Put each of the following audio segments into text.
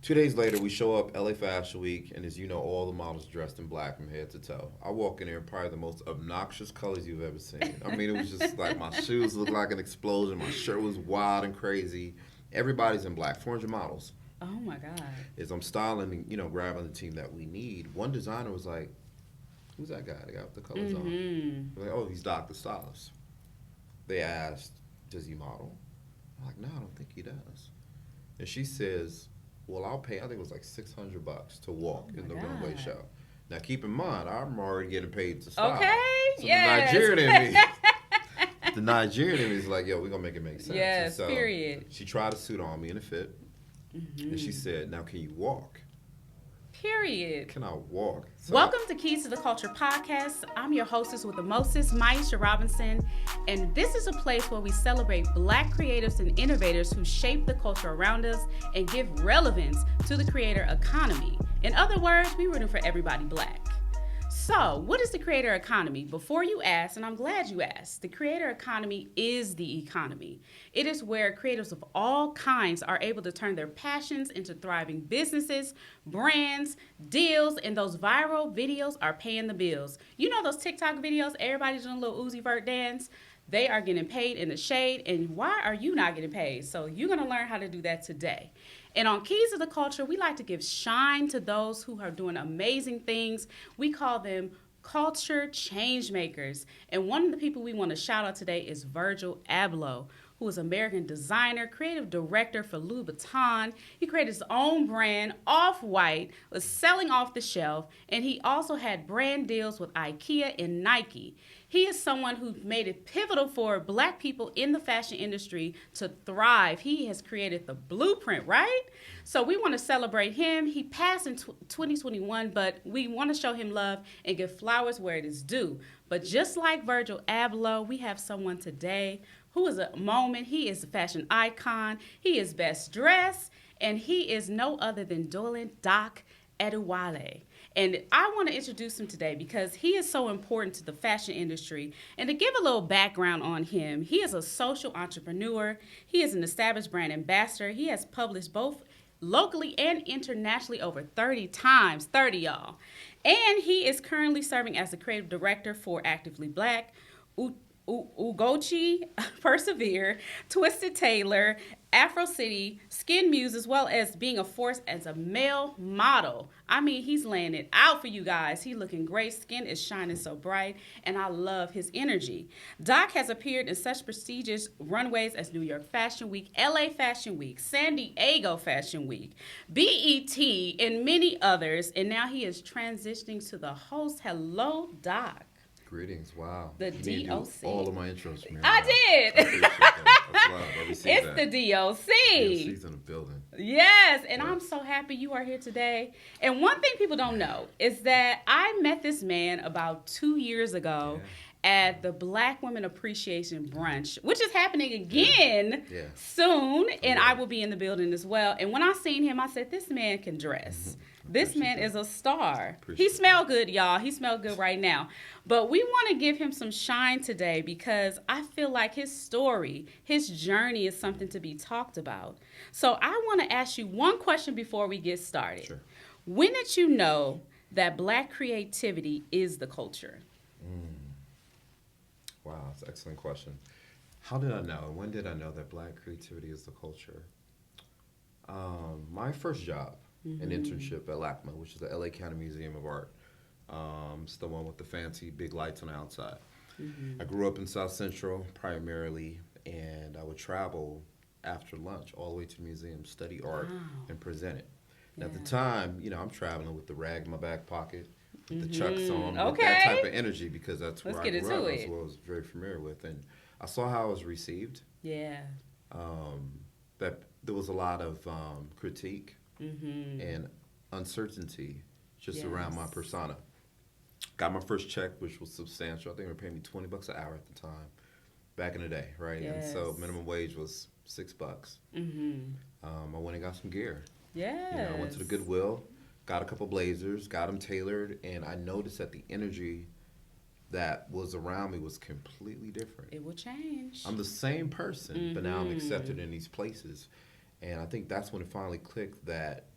2 days later, we show up LA Fashion Week, and as you know, all the models dressed in black from head to toe. I walk in there in probably the most obnoxious colors you've ever seen. I mean, it was just like my shoes looked like an explosion. My shirt was wild and crazy. Everybody's in black. 400 models. Oh my God. As I'm styling and grabbing the team that we need, one designer was like, "Who's that guy? The guy with the colors on?" I'm like, "Oh, he's Dr. Stylist." They asked, "Does he model?" I'm like, "No, I don't think he does." And she says, "Well, I'll pay." I think it was like $600 to walk in the runway show. Now, keep in mind, I'm already getting paid to style. Okay. So yes. the Nigerian in me, the Nigerian in me is like, "Yo, we're gonna make it make sense." Yes. So period. she tried a suit on me in a fit, and she said, "Now, can you walk?" Period. Can I walk? So Welcome to Keys to the Culture podcast. I'm your hostess with the mostest, Maisha Robinson, and this is a place where we celebrate Black creatives and innovators who shape the culture around us and give relevance to the creator economy. In other words, we're rooting for everybody Black. So, what is the creator economy? Before you ask, and I'm glad you asked, the creator economy is the economy. It is where creatives of all kinds are able to turn their passions into thriving businesses, brands, deals, and those viral videos are paying the bills. You know those TikTok videos, everybody's doing a little Uzi Vert dance? They are getting paid in the shade, and why are you not getting paid? So you're going to learn how to do that today. And on Keys of the Culture, we like to give shine to those who are doing amazing things. We call them culture change makers. And one of the people we want to shout out today is Virgil Abloh, who is an American designer, creative director for Louis Vuitton. He created his own brand, Off-White, was selling off the shelf, and he also had brand deals with IKEA and Nike. He is someone who made it pivotal for Black people in the fashion industry to thrive. He has created the blueprint, right? So we want to celebrate him. He passed in 2021, but we want to show him love and give flowers where it is due. But just like Virgil Abloh, we have someone today who is a moment. He is a fashion icon. He is best dressed, and he is no other than Dolan Doc Adewole. And I want to introduce him today because he is so important to the fashion industry. And to give a little background on him, he is a social entrepreneur. He is an established brand ambassador. He has published both locally and internationally over 30 times, 30 y'all. And he is currently serving as the creative director for Actively Black, Ugochi, Persevere, Twisted Tailor, Afro City, Skin Muse, as well as being a force as a male model. I mean, he's laying it out for you guys. He's looking great. Skin is shining so bright, and I love his energy. Doc has appeared in such prestigious runways as New York Fashion Week, LA Fashion Week, San Diego Fashion Week, BET, and many others. And now he is transitioning to the host. Hello, Doc. Greetings. Wow. The You need to do DOC. all of my intros from here. I on out. did. I appreciate that. That's love. I received It's that. the DOC. DOC's in the building. Yes, and Yeah. I'm so happy you are here today. And one thing people don't know is that I met this man about 2 years ago at the Black Women Appreciation Brunch, which is happening again soon, and I will be in the building as well. And when I seen him, I said, this man can dress. This man is a star. He smelled good, y'all. He smelled good right now. But we want to give him some shine today because I feel like his story, his journey is something to be talked about. So I want to ask you one question before we get started. Sure. When did you know that Black creativity is the culture? Wow, that's an excellent question. How did I know? When did I know that Black creativity is the culture? My first job, an internship at LACMA, which is the LA County Museum of Art. It's the one with the fancy big lights on the outside. I grew up in South Central primarily, and I would travel after lunch all the way to the museum, study art, and present it. And at the time, I'm traveling with the rag in my back pocket, with the Chucks on, with that type of energy because that's where I grew up. That's what I was very familiar with. And I saw how I was received. Yeah. That there was a lot of critique and uncertainty just around my persona. Got my first check, which was substantial. I think they were paying me $20 an hour at the time, back in the day, right? Yes. And so minimum wage was $6. I went and got some gear. Yes. I went to the Goodwill, got a couple blazers, got them tailored, and I noticed that the energy that was around me was completely different. It will change. I'm the same person, but now I'm accepted in these places. And I think that's when it finally clicked that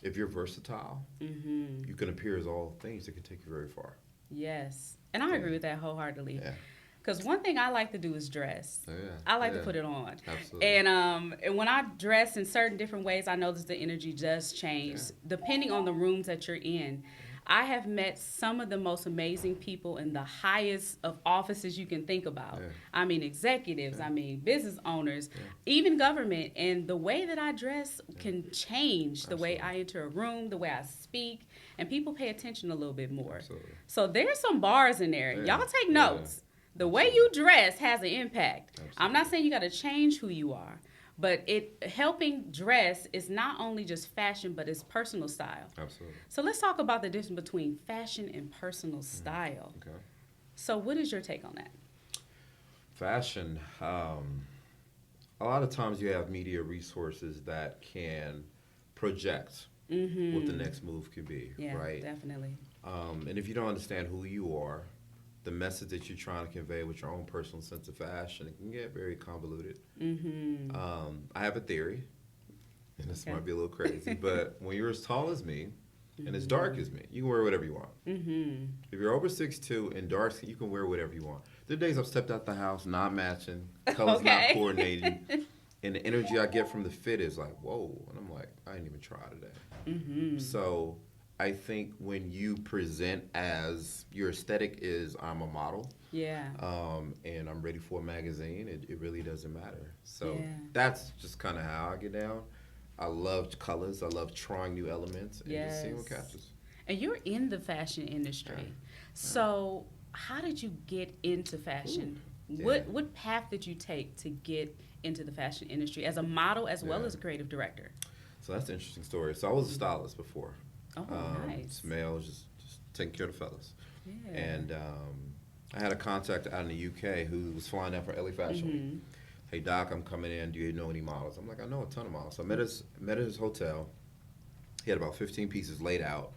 if you're versatile, you can appear as all things that can take you very far. Yes. And I agree with that wholeheartedly. Yeah. Because one thing I like to do is dress. Yeah. I like to put it on. Absolutely. And when I dress in certain different ways, I notice the energy does change depending on the rooms that you're in. I have met some of the most amazing people in the highest of offices you can think about. Yeah. I mean, executives, I mean, business owners, even government. And the way that I dress can change the way I enter a room, the way I speak, and people pay attention a little bit more. Absolutely. So there's some bars in there. Yeah. Y'all take notes. The way you dress has an impact. Absolutely. I'm not saying you got to change who you are, but helping dress is not only just fashion, but it's personal style. Absolutely. So let's talk about the difference between fashion and personal style. Okay. So what is your take on that? Fashion. A lot of times you have media resources that can project what the next move could be, Yeah, right? definitely. And if you don't understand who you are, the message that you're trying to convey with your own personal sense of fashion, it can get very convoluted. I have a theory, and this might be a little crazy, but when you're as tall as me and as dark as me, you can wear whatever you want. If you're over 6'2" and dark skin, you can wear whatever you want. There are days I've stepped out the house not matching, colors not coordinating, and the energy I get from the fit is like, whoa, and I'm like, I didn't even try today. So I think when you present as your aesthetic is I'm a model, and I'm ready for a magazine, it really doesn't matter. So that's just kind of how I get down. I love colors. I love trying new elements and just seeing what catches. And you're in the fashion industry. So how did you get into fashion? What path did you take to get into the fashion industry as a model as well as a creative director? So that's an interesting story. So I was a stylist before. Oh, nice. Male, just taking care of the fellas. Yeah. And I had a contact out in the UK who was flying out for LA Fashion Week. Hey, Doc, I'm coming in. Do you know any models? I'm like, I know a ton of models. So I met at his hotel. He had about 15 pieces laid out.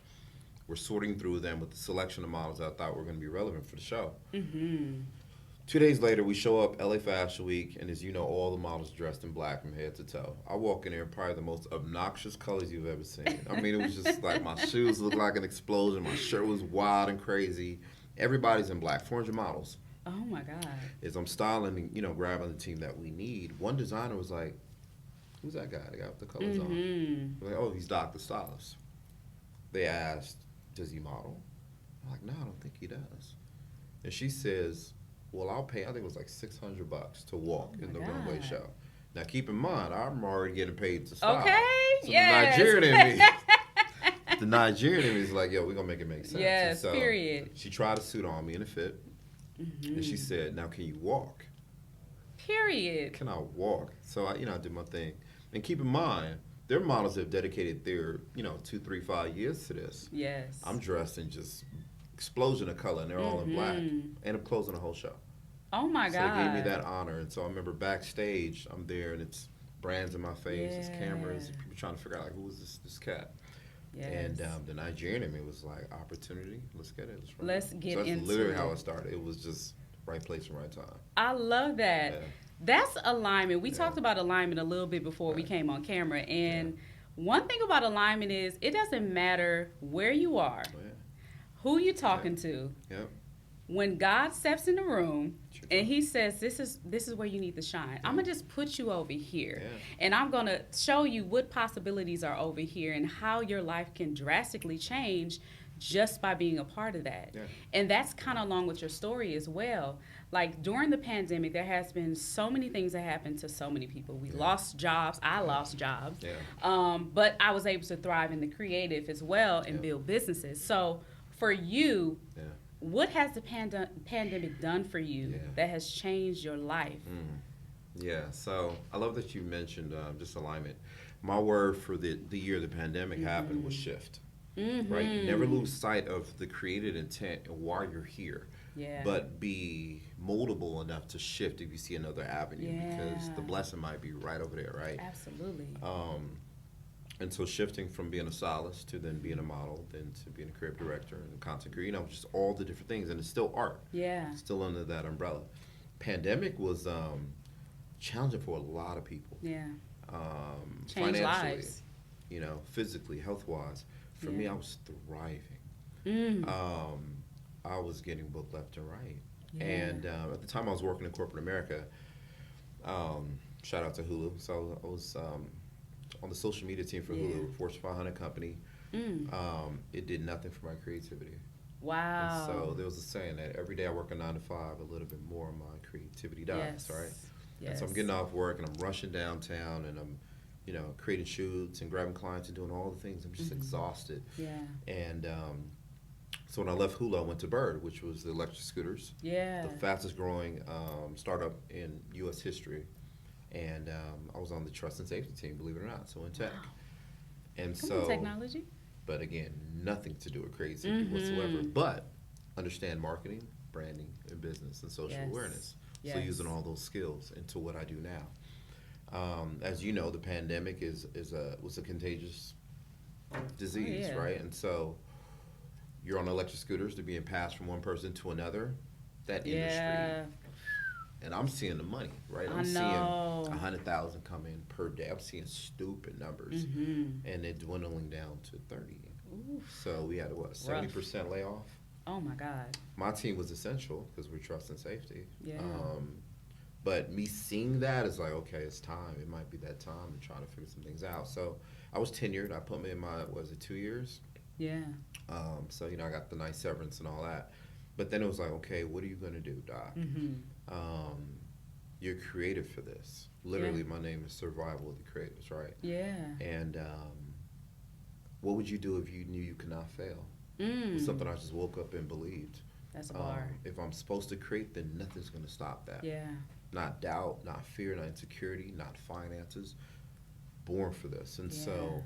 We're sorting through them with the selection of models I thought were going to be relevant for the show. 2 days later, we show up LA Fashion Week, and as you know, all the models dressed in black from head to toe. I walk in there, probably the most obnoxious colors you've ever seen. I mean, it was just like my shoes looked like an explosion. My shirt was wild and crazy. Everybody's in black, 400 models. Oh, my God. As I'm styling and, grabbing the team that we need, one designer was like, who's that guy? The guy with the colors on. I'm like, oh, he's Doc the Stylist. They asked, does he model? I'm like, no, I don't think he does. And she says, well, I'll pay, I think it was like $600 to walk in the runway show. Now, keep in mind, I'm already getting paid to style. Okay, so the Nigerian in me is like, yo, we're going to make it make sense. Yes, so period. She tried a suit on me in a fit. And she said, now, can you walk? Period. Can I walk? So, I did my thing. And keep in mind, their models have dedicated their, 2, 3, 5 years to this. Yes. I'm dressed in just explosion of color, and they're all in black. And I'm closing the whole show. Oh, my God. So they gave me that honor. And so I remember backstage, I'm there, and it's brands in my face, it's cameras, people trying to figure out, like, who is this cat? Yes. And the Nigerian in me was like, opportunity, let's get it. Let's get so that's into literally it. How it started. It was just right place and right time. I love that. That's alignment. We talked about alignment a little bit before we came on camera. And one thing about alignment is it doesn't matter where you are, who you're talking to. When God steps in the room and he says, this is where you need to shine, I'm going to just put you over here. And I'm going to show you what possibilities are over here and how your life can drastically change just by being a part of that. And that's kind of along with your story as well. Like during the pandemic, there has been so many things that happened to so many people. We lost jobs. I lost jobs. But I was able to thrive in the creative as well and build businesses. So for you, what has the pandemic done for you that has changed your life? So I love that you mentioned just alignment. My word for the year the pandemic happened was shift. Right? You never lose sight of the created intent and why you're here. But be moldable enough to shift if you see another avenue because the blessing might be right over there, right? Absolutely. And so shifting from being a stylist to then being a model, then to being a creative director and content creator, just all the different things. And it's still art. It's still under that umbrella. Pandemic was challenging for a lot of people. Changed financially. lives. physically, health-wise. For me, I was thriving. Mm. I was getting booked left and right. Yeah. And at the time I was working in corporate America, shout out to Hulu. So I was on the social media team for Hulu, Fortune 500 company. It did nothing for my creativity. Wow. And so there was a saying that every day I work a 9 to 5, a little bit more of my creativity dies, right? Yes. And so I'm getting off work and I'm rushing downtown and I'm, creating shoots and grabbing clients and doing all the things. I'm just exhausted. Yeah. And so when I left Hulu, I went to Bird, which was the electric scooters. Yeah. The fastest growing startup in U.S. history. And I was on the trust and safety team, believe it or not, so in tech. Wow. And Come so, on, technology. but again, nothing to do with creativity whatsoever. But understand marketing, branding, and business and social awareness. Yes. So using all those skills into what I do now. As you know, the pandemic was a contagious disease, right? And so you're on electric scooters, they're being passed from one person to another. That industry. And I'm seeing the money, right? I'm seeing 100,000 come in per day. I'm seeing stupid numbers, and they're dwindling down to 30. Oof. So we had 70% layoff. Oh my God. My team was essential because we're trust and safety. Yeah. But me seeing that is like, okay, it's time. It might be that time and trying to figure some things out. So I was tenured. I put me in my 2 years? Yeah. So I got the nice severance and all that. But then it was like, okay, what are you gonna do, Doc? You're creative for this. Literally, my name is Survival of the Creatives, right? Yeah. And what would you do if you knew you could not fail? It's something I just woke up and believed. That's a bar. If I'm supposed to create, then nothing's gonna stop that. Yeah. Not doubt, not fear, not insecurity, not finances. Born for this. And so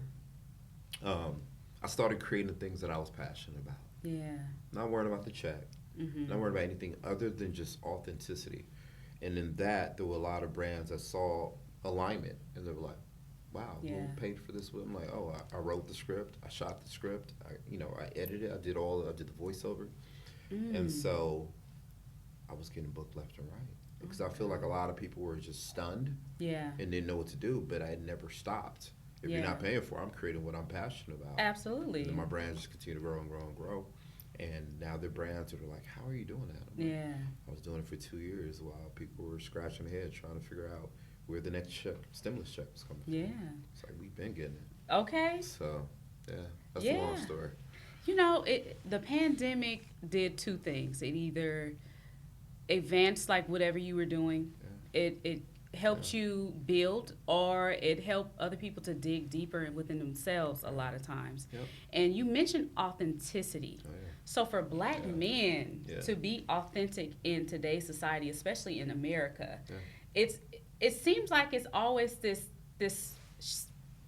I started creating things that I was passionate about. Yeah. Not worried about the check. Not worried about anything other than just authenticity. And in that, there were a lot of brands that saw alignment, and they were like, wow, who paid for this? I'm like, oh, I wrote the script, I shot the script, I edited it, I did the voiceover. And so I was getting booked left and right. Because I feel like a lot of people were just stunned and didn't know what to do, but I had never stopped. If you're not paying for it, I'm creating what I'm passionate about. Absolutely. And then my brands just continue to grow and grow and grow. And now they're brands that are like, how are you doing that? I'm like, I was doing it for 2 years while people were scratching their head trying to figure out where the next stimulus check was coming from. Yeah. It's like, we've been getting it. Okay. So, that's a long story. The pandemic did two things. It either advanced like whatever you were doing. It helped you build, or it helped other people to dig deeper within themselves a lot of times. And you mentioned authenticity. So for black men to be authentic in today's society, especially in America, it seems like it's always this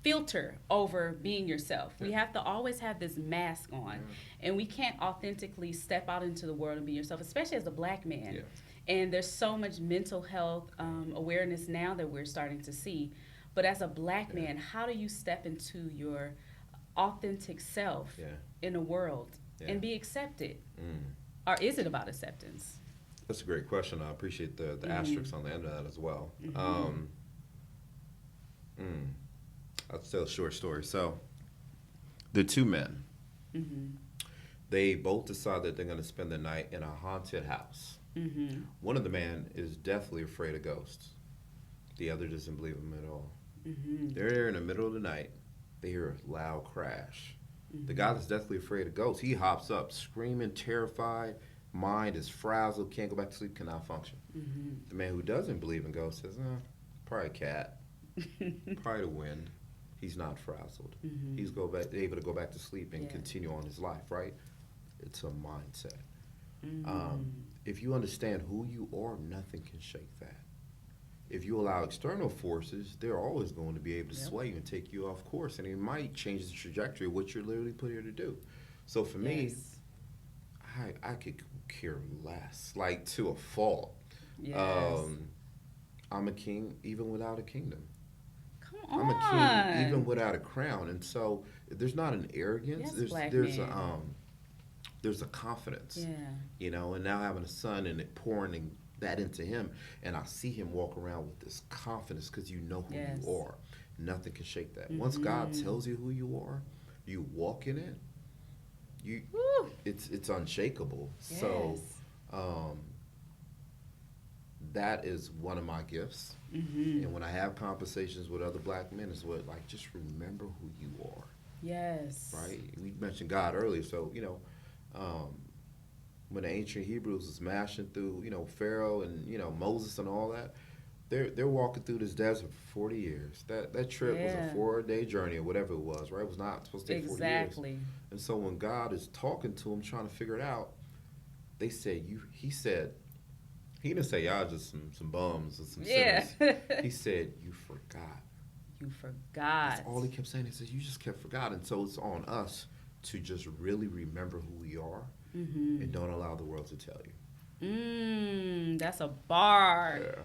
filter over being yourself. We have to always have this mask on, and we can't authentically step out into the world and be yourself, especially as a black man. And there's so much mental health awareness now that we're starting to see. But as a black man, how do you step into your authentic self in a world and be accepted? Or is it about acceptance? That's a great question. I appreciate the asterisk on the end of that as well. I'll tell a short story. So, there are two men. They both decide that they're going to spend the night in a haunted house. One of the men is definitely afraid of ghosts. The other doesn't believe them at all. They're there in the middle of the night. They hear a loud crash. The guy that's deathly afraid of ghosts, he hops up, screaming, terrified. Mind is frazzled, can't go back to sleep, cannot function. The man who doesn't believe in ghosts says, probably a cat, probably the wind. He's not frazzled. He's able to go back to sleep and continue on his life, right? It's a mindset. If you understand who you are, nothing can shake that. If you allow external forces, they're always going to be able to sway you and take you off course, and it might change the trajectory of what you're literally put here to do. So for me, I could care less, like to a fault. I'm a king even without a kingdom. Come on. I'm a king even without a crown, and so there's not an arrogance. There's a confidence. And now having a son and it pouring that into him, and I see him walk around with this confidence because you know who you are. nothing can shake that. Once God tells you who you are, you walk in it. It's unshakable. Yes. So that is one of my gifts. And when I have conversations with other black men, it's what, like, just remember who you are. Yes. Right? We mentioned God earlier, so when the ancient Hebrews was mashing through, Pharaoh and Moses and all that, they're walking through this desert for 40 years. That trip was a 4-day journey or whatever it was, right? It was not supposed to take 40 years. Exactly. And so when God is talking to them, trying to figure it out, he didn't say y'all just some bums or some sinners. He said, you forgot. You forgot. That's all he kept saying. He said, you just kept forgotten. So it's on us to just really remember who we are and don't allow the world to tell you. That's a bar. Yeah.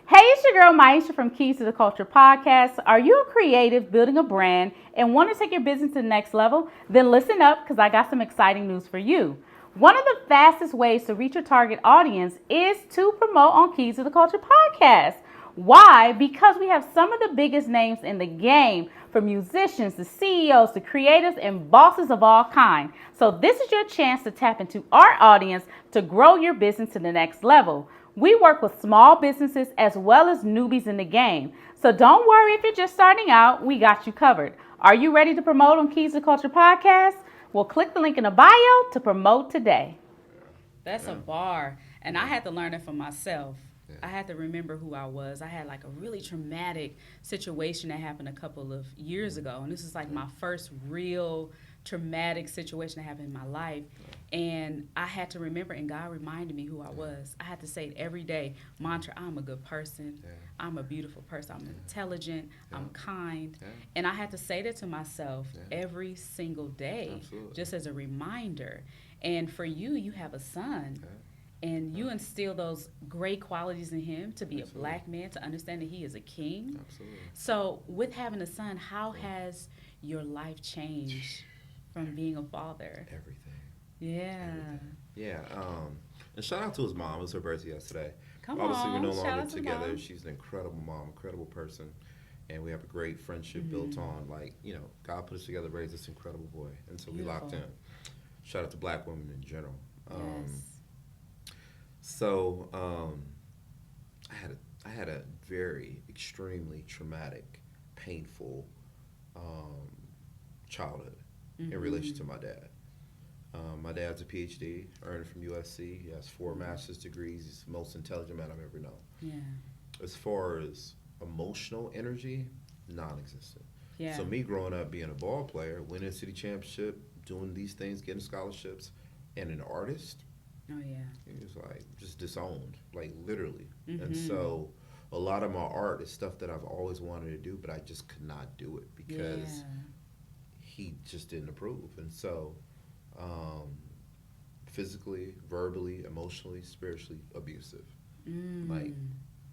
Hey, it's your girl Maisha from Keys to the Culture podcast. Are you a creative building a brand and want to take your business to the next level? Then listen up, because I got some exciting news for you. One of the fastest ways to reach your target audience is to promote on Keys to the Culture podcast. Why? Because we have some of the biggest names in the game, from musicians to CEOs to creatives and bosses of all kinds. So this is your chance to tap into our audience to grow your business to the next level. We work with small businesses as well as newbies in the game. So don't worry if you're just starting out, we got you covered. Are you ready to promote on Keys to Culture podcast? Well, click the link in the bio to promote today. That's a bar. And I had to learn it for myself. Yeah. I had to remember who I was. I had like a really traumatic situation that happened a couple of years ago. And this is like my first real traumatic situation that happened in my life. And I had to remember, and God reminded me who I was. I had to say it every day. Mantra, I'm a good person. Yeah. I'm a beautiful person. I'm intelligent. Yeah. I'm kind. Yeah. And I had to say that to myself every single day, just as a reminder. And for you, you have a son. And you instill those great qualities in him to be a black man, to understand that he is a king. Absolutely. So with having a son, how has your life changed from being a father? Everything. Yeah. Everything. Yeah. And shout out to his mom. It was her birthday yesterday. Obviously, we're no longer together. She's an incredible mom, incredible person. And we have a great friendship built on, God put us together, raised this incredible boy. And so we locked in. Shout out to black women in general. So I had a very extremely traumatic, painful childhood in relation to my dad. My dad's a PhD, earned from USC. He has 4 master's degrees. He's the most intelligent man I've ever known. Yeah. As far as emotional energy, non-existent. Yeah. So me growing up being a ball player, winning a city championship, doing these things, getting scholarships, and an artist. Oh, yeah. He was like just disowned, like literally. And so a lot of my art is stuff that I've always wanted to do, but I just could not do it because he just didn't approve. And so physically, verbally, emotionally, spiritually abusive. Like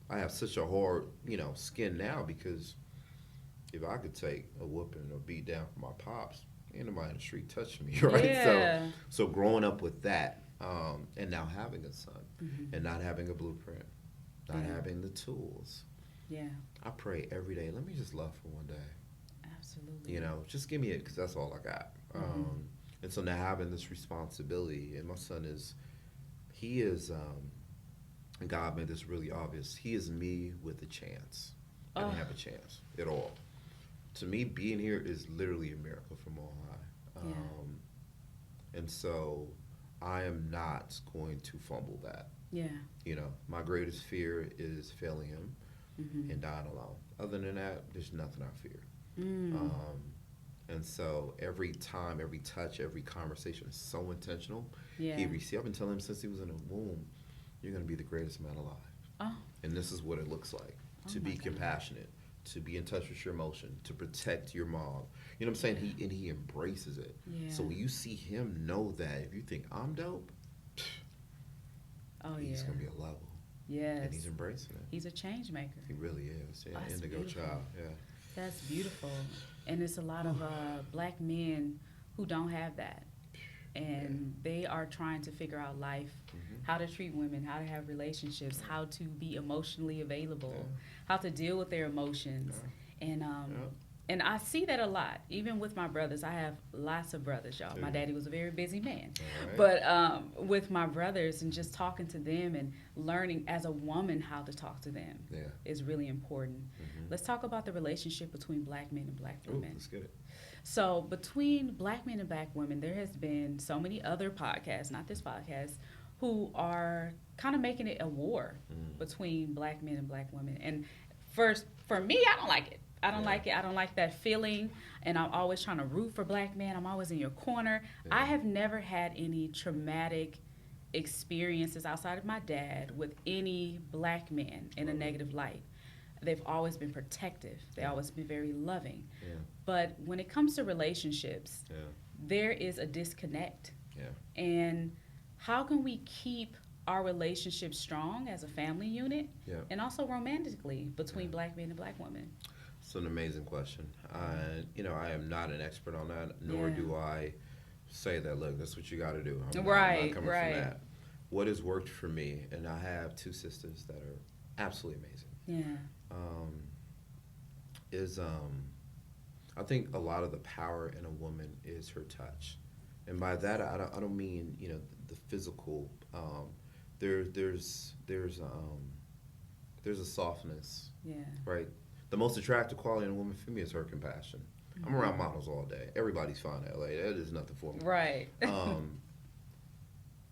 I have such a hard, skin now, because if I could take a whooping or beat down from my pops, ain't nobody in the street touching me, right? Yeah. So growing up with that, and now having a son, and not having a blueprint, not having the tools. Yeah. I pray every day, let me just love for one day. Absolutely. Just give me it, because that's all I got. And so now having this responsibility, and my son he is, and God made this really obvious, he is me with a chance. I didn't have a chance at all. To me, being here is literally a miracle from on high. And so I am not going to fumble that. Yeah. My greatest fear is failing him and dying alone. Other than that, there's nothing I fear. And so every time, every touch, every conversation is so intentional. Yeah. I've been telling him since he was in the womb, you're going to be the greatest man alive. Oh. And this is what it looks like, to be compassionate, to be in touch with your emotion, to protect your mom. You know what I'm saying? He embraces it. Yeah. So when you see him know that, if you think I'm dope, he's going to be a level. Yes. And he's embracing it. He's a change maker. He really is. Yeah. Indigo beautiful. Child. Yeah. That's beautiful. And it's a lot of black men who don't have that. And they are trying to figure out life, how to treat women, how to have relationships, how to be emotionally available, how to deal with their emotions. And Yep. and I see that a lot, even with my brothers. I have lots of brothers, y'all. My Yeah. daddy was a very busy man. All right. But with my brothers and just talking to them and learning as a woman how to talk to them Yeah. is really important. Mhm. Let's talk about the relationship between black men and black Ooh, women. let's get it. So between black men and black women, there has been so many other podcasts, not this podcast, who are kind of making it a war between black men and black women. And first, for me, I don't like it. I don't Yeah. like it. I don't like that feeling. And I'm always trying to root for black men. I'm always in your corner. Yeah. I have never had any traumatic experiences outside of my dad with any black men in a negative light. They've always been protective. They always been very loving. Yeah. But when it comes to relationships, Yeah. there is a disconnect. Yeah. And how can we keep our relationship strong as a family unit Yeah. and also romantically between Yeah. black men and black women? It's an amazing question. I am not an expert on that, nor Yeah. do I say that, look, that's what you got to do. I'm Right, not coming right. from that. What has worked for me, and I have two sisters that are absolutely amazing, Yeah. is I think a lot of the power in a woman is her touch. And by that, I don't mean, the physical. There's a softness, Yeah. right? The most attractive quality in a woman for me is her compassion. I'm around models all day. Everybody's fine in LA. That is nothing for me. Right.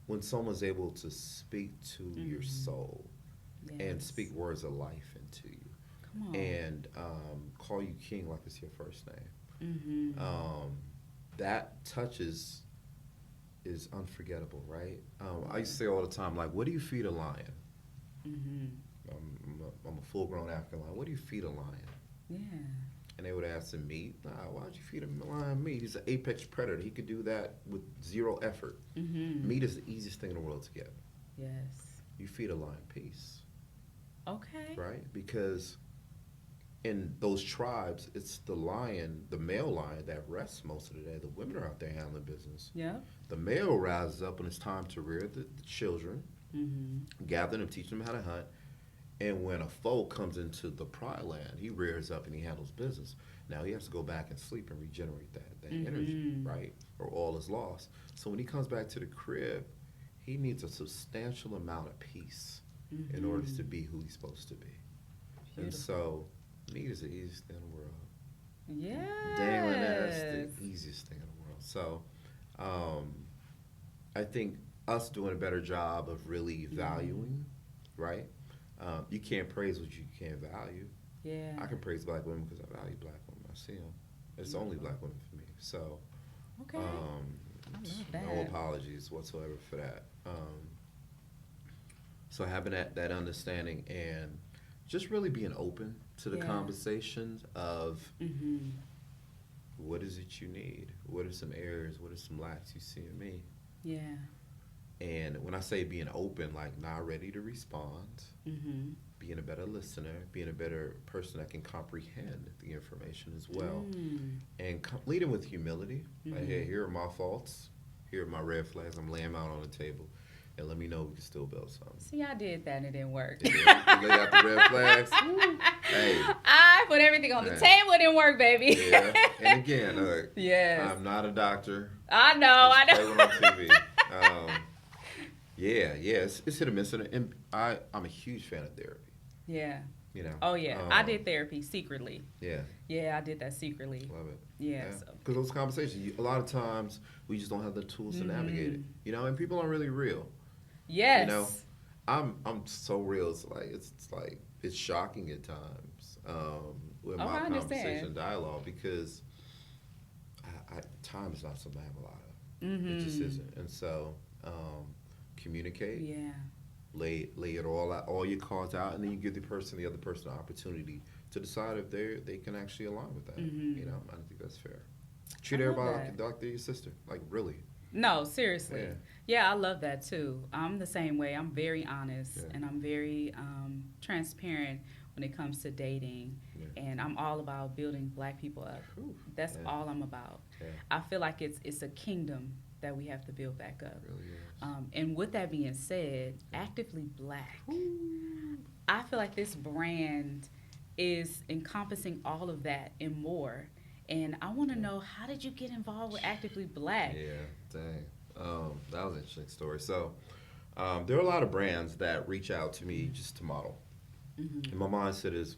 When someone's able to speak to your soul and Yes. speak words of life into you Come on. and call you king like it's your first name, Mm-hmm. that touch is unforgettable, right? I used to say all the time, like, what do you feed a lion? Mm-hmm. I'm a full-grown African lion. What do you feed a lion? Yeah. And they would ask him meat. Nah, why'd you feed a lion meat? He's an apex predator. He could do that with zero effort. Mm-hmm. Meat is the easiest thing in the world to get. Yes. You feed a lion peace, Okay. right? Because in those tribes, it's the lion, the male lion, that rests most of the day. The women are out there handling business. Yeah. The male rises up when it's time to rear the children, Mm-hmm. gather them, teach them how to hunt. And when a foe comes into the pride land, he rears up and he handles business. Now he has to go back and sleep and regenerate that energy, right? Or all is lost. So when he comes back to the crib, he needs a substantial amount of peace in order to be who he's supposed to be. And Beautiful. so meat is the easiest thing in the world. Yes. Dangling that's the easiest thing in the world. So I think us doing a better job of really valuing, right? You can't praise what you can't value. Yeah. I can praise black women because I value black women. I see them. It's only black women for me. So, Okay. I love that. no apologies whatsoever for that. So having that understanding and just really being open to the Yeah. conversations of Mm-hmm. what is it you need? What are some areas? What are some lacks you see in me? Yeah. And when I say being open, like not ready to respond, Mm-hmm. being a better listener, being a better person that can comprehend the information as well, and leading with humility. Like, hey, here are my faults. Here are my red flags. I'm laying them out on the table, and let me know we can still build something. See, I did that and it didn't work. Yeah, you lay out the red flags. Hey, I put everything on the Man. table. It didn't work, baby. yeah. And again, look, Yes. I'm not a doctor. I know. I Play know. one on TV. It's hit or miss, and I'm a huge fan of therapy. Yeah. You know. Oh, yeah. I did therapy secretly. Yeah, Yeah, I did that secretly. love it. Yeah. Because those conversations, a lot of times we just don't have the tools to navigate it. You know, and people aren't really real. Yes. You know, I'm so real. It's like it's shocking at times with I my understand. conversation dialogue because time is not something I have a lot of. Mm-hmm. It just isn't. And so communicate. Yeah. Lay it all out, all your cards out, and then you give the other person the opportunity to decide if they can actually align with that. You know, I don't think that's fair. Treat I love everybody that. like they're your sister, like really. No, seriously. Yeah. Yeah, I love that too. I'm the same way. I'm very honest Yeah. and I'm very transparent when it comes to dating. Yeah. And I'm all about building black people up. Whew. That's Yeah. all I'm about. Yeah. I feel like it's a kingdom that we have to build back up. It really is. And with that being said, Actively Black, I feel like this brand is encompassing all of that and more. And I want to know, how did you get involved with Actively Black? Yeah, dang. That was an interesting story. So, there are a lot of brands that reach out to me just to model. And my mindset is,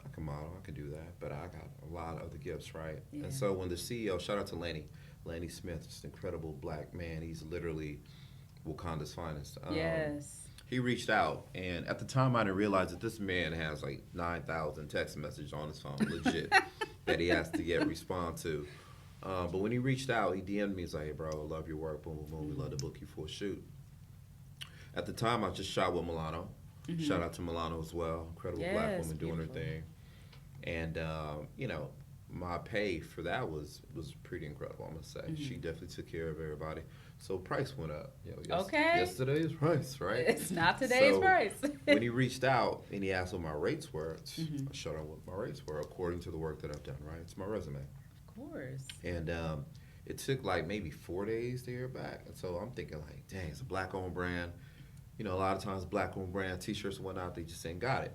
I can model, I can do that, but I got a lot of other gifts, right? Yeah. And so when the CEO, shout out to Lanny Smith, just an incredible black man. He's literally Wakanda's finest. Yes. He reached out, and at the time I didn't realize that this man has like 9,000 text messages on his phone, legit, that he has to respond to. But when he reached out, he DM'd me. He's like, "Hey, bro, I love your work. Boom, boom, boom. We love to book you for a shoot." At the time, I just shot with Milano. Shout out to Milano as well. Incredible black woman doing her thing. And my pay for that was pretty incredible, I must say. She definitely took care of everybody. So price went up. Okay. Yesterday's price, right? It's not today's price. When he reached out and he asked what my rates were, I showed him what my rates were according to the work that I've done, right? It's my resume. Of course. And it took like maybe 4 days to hear back. And so I'm thinking like, dang, it's a black-owned brand. A lot of times black-owned brand T-shirts and whatnot, they just ain't got it.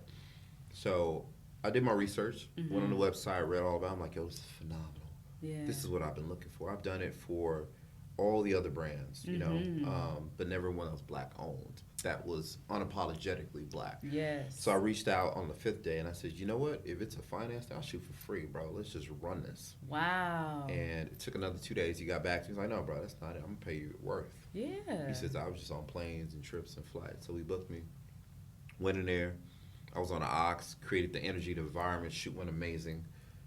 So I did my research, went on the website, read all about it. I'm like, yo, this is phenomenal. Yeah. This is what I've been looking for. I've done it for all the other brands, but never one that was black-owned. That was unapologetically black. Yes. So I reached out on the 5th day, and I said, you know what? If it's a finance thing, I'll shoot for free, bro. Let's just run this. Wow. And it took another 2 days. He got back to me. He's like, no, bro, that's not it. I'm going to pay you your worth. Yeah. He says, I was just on planes and trips and flights. So he booked me. Went in there. I was on an ox, created the energy, the environment. Shoot went amazing.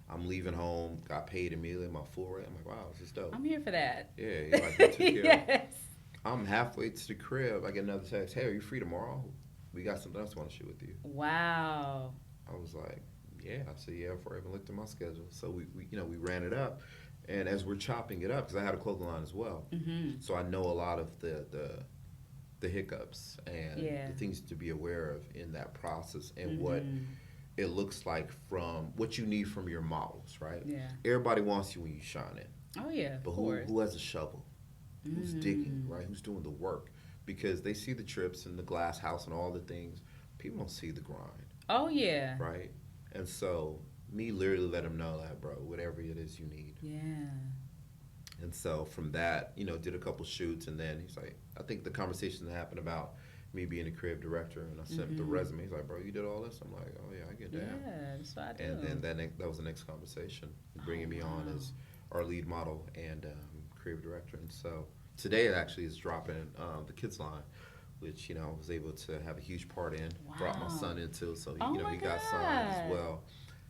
I'm leaving home, got paid immediately, my full rate. I'm like, wow, this is dope. I'm here for that. Yeah, he's like, you took care of it. Yes. I'm halfway to the crib. I get another text. Hey, are you free tomorrow? We got something else I want to shoot with you. Wow. I was like, yeah. I said, yeah, before I even looked at my schedule. So we ran it up. And as we're chopping it up, because I had a clothing line as well, so I know a lot of the hiccups and the things to be aware of in that process and what it looks like from what you need from your models, right? Yeah. Everybody wants you when you shine it. Oh, yeah. But who has a shovel? Who's digging, right? Who's doing the work? Because they see the trips and the glass house and all the things. People don't see the grind. Oh, yeah. Right? And so me literally let them know that, bro, whatever it is you need. Yeah. And so from that, did a couple shoots, and then he's like, I think the conversation that happened about me being a creative director, and I sent the resume. He's like, bro, you did all this? I'm like, oh, yeah, I get down. Yeah, that's what I do. And then that was the next conversation, bringing me on as our lead model and creative director. And so today it actually is dropping the kids line, which, I was able to have a huge part in, brought my son into, so, he got signed as well.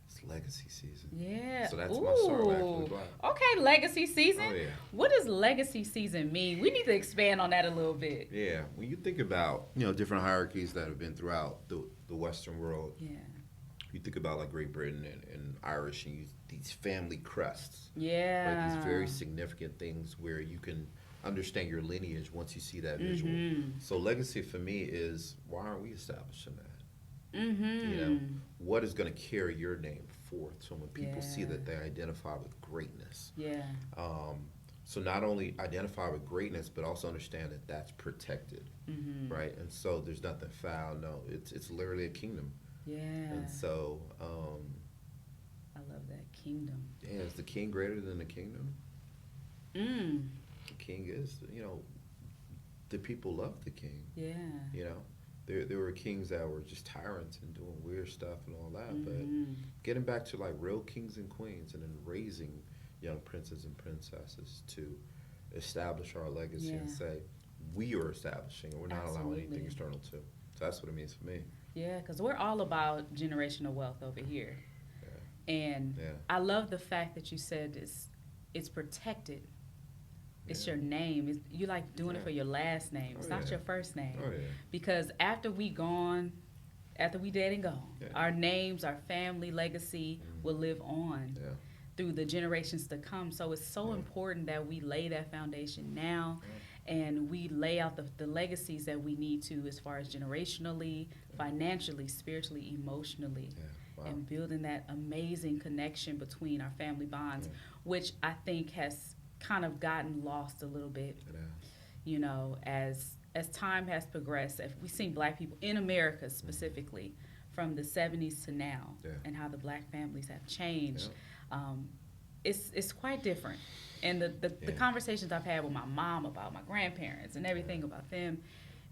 It's legacy season. Yeah. So that's my start with Actively Black. Okay, legacy season. Oh, yeah. What does legacy season mean? We need to expand on that a little bit. Yeah. When you think about, different hierarchies that have been throughout the Western world, you think about like Great Britain and Irish, and these family crests. Yeah. Like these very significant things where you can understand your lineage once you see that visual. So legacy for me is, why aren't we establishing that? What is going to carry your name forth so when people see that they identify with greatness? Yeah. So not only identify with greatness, but also understand that that's protected, right? And so there's nothing foul. No, it's literally a kingdom. Yeah. And so, I love that, kingdom. Yeah, is the king greater than the kingdom? The king is, the people love the king. Yeah. There were kings that were just tyrants and doing weird stuff and all that, but getting back to like real kings and queens and then raising young princes and princesses to establish our legacy and say, we are establishing and we're not allowing anything external to. So that's what it means for me. Yeah, because we're all about generational wealth over here. Yeah. And I love the fact that you said it's protected. It's your name. You like doing it for your last name. It's not your first name. Oh, yeah. Because after we dead and gone, our names, our family legacy will live on through the generations to come. So it's so important that we lay that foundation now and we lay out the legacies that we need to as far as generationally, financially, spiritually, emotionally. And building that amazing connection between our family bonds, which I think has kind of gotten lost a little bit, as time has progressed. If we've seen Black people in America specifically from the 70s to now, Yeah. and how the black families have changed. Yeah. It's quite different. And the Yeah. conversations I've had with my mom about my grandparents and everything about them,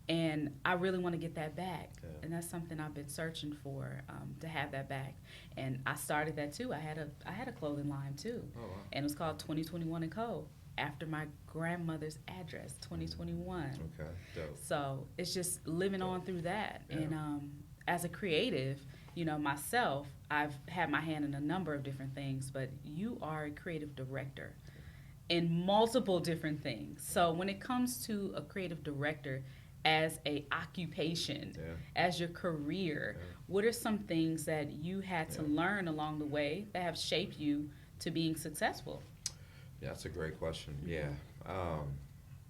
and I really want to get that back. Yeah. And that's something I've been searching for, to have that back. And I started that too. I had a clothing line too, Oh, wow. and it was called 2021 & Co. after my grandmother's address, 2021. Okay, dope. So it's just living on through that. Yeah. And as a creative, myself, I've had my hand in a number of different things, but you are a creative director in multiple different things. So when it comes to a creative director as a occupation, Yeah. as your career, Yeah. what are some things that you had to Yeah. learn along the way that have shaped you to being successful? Yeah, that's a great question. Yeah.